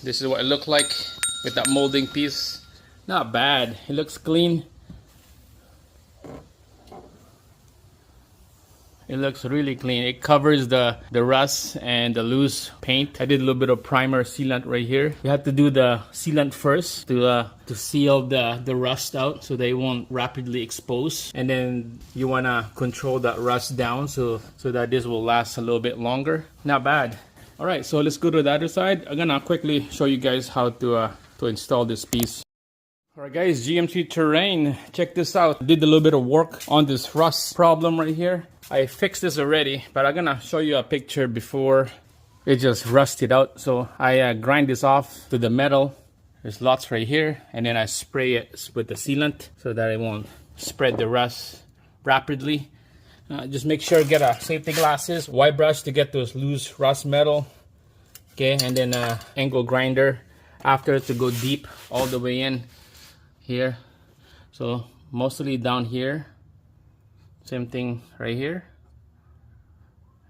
This is what it looked like with that molding piece. Not bad. It looks clean. It looks really clean. It covers the rust and the loose paint. I did a little bit of primer sealant right here. You have to do the sealant first to seal the rust out so they won't rapidly expose. And then you want to control that rust down so that this will last a little bit longer. Not bad. All right, so let's go to the other side. I'm gonna quickly show you guys how to install this piece. Alright guys, GMC Terrain, check this out. I did a little bit of work on this rust problem right here. I fixed this already, but I'm gonna show you a picture before it just rusted out. So I grind this off to the metal. There's lots right here, and then I spray it with the sealant so that it won't spread the rust rapidly. Just make sure get a safety glasses, white brush to get those loose rust metal. Okay, and then angle grinder after to go deep all the way in here. So mostly down here, same thing right here,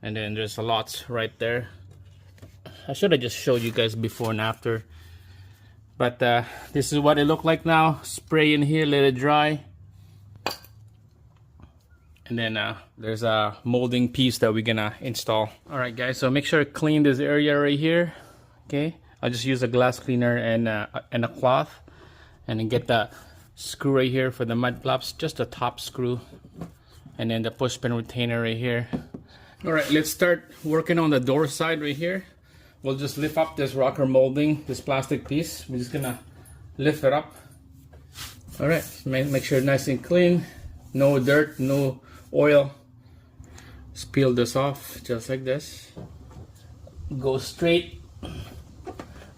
and then there's a lot right there. I should have just showed you guys before and after, but this is what it looked like now. Spray in here, let it dry, and then there's a molding piece that we're gonna install. All right guys, so make sure to clean this area right here. Okay, I'll just use a glass cleaner and a cloth, and then get the screw right here for the mud flaps, just the top screw, and then the push pin retainer right here. All right, let's start working on the door side right here. We'll just lift up this rocker molding, this plastic piece. We're just gonna lift it up. All right, make sure it's nice and clean, no dirt, no oil. Just peel this off just like this. Go straight.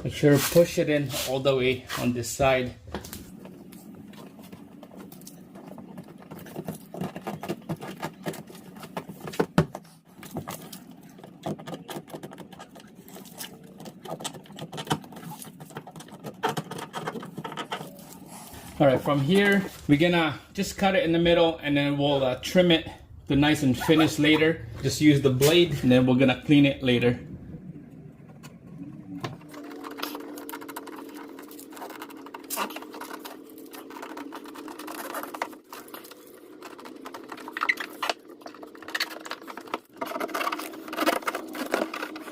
Make sure to push it in all the way on this side. All right, from here, we're gonna just cut it in the middle, and then we'll trim it to nice and finish later. Just use the blade, and then we're gonna clean it later.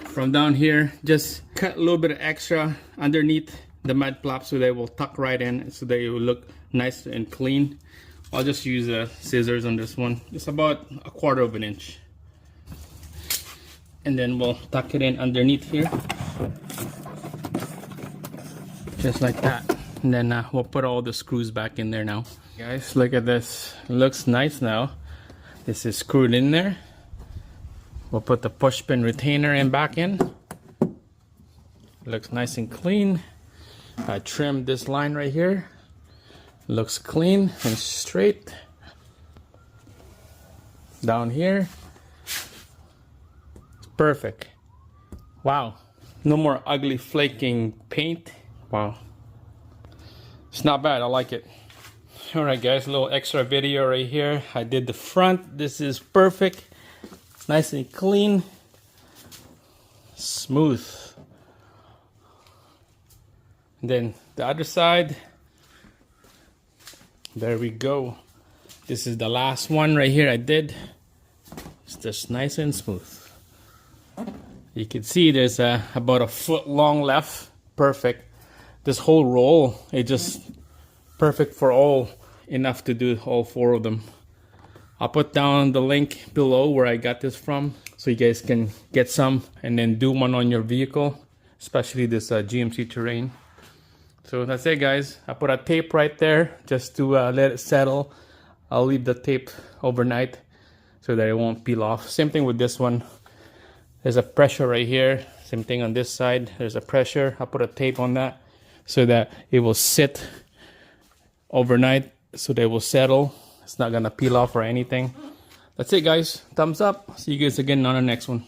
From down here, just cut a little bit of extra underneath the mud flap so they will tuck right in, so they will look nice and clean. I'll just use scissors on this one, just about 1/4 of an inch, and then we'll tuck it in underneath here just like that, and then we'll put all the screws back in there now. Guys, look at this. It looks nice now. This is screwed in there. We'll put the push pin retainer in back in. Looks nice and clean. I trimmed this line right here. Looks clean and straight. Down here. It's perfect. Wow. No more ugly flaking paint. Wow. It's not bad. I like it. Alright guys, a little extra video right here. I did the front. This is perfect. It's nice and clean. Smooth. And then the other side, there we go. This is the last one right here I did. It's just nice and smooth. You can see there's about 1 foot long left. Perfect. This whole roll, it just perfect for all, enough to do all 4 of them. I'll put down the link below where I got this from, so you guys can get some and then do one on your vehicle, especially this GMC Terrain. So that's it guys. I put a tape right there just to let it settle. I'll leave the tape overnight so that it won't peel off. Same thing with this one. There's a pressure right here. Same thing on this side. There's a pressure. I'll put a tape on that so that it will sit overnight, so they will settle. It's not gonna peel off or anything. That's it guys. Thumbs up. See you guys again on the next one.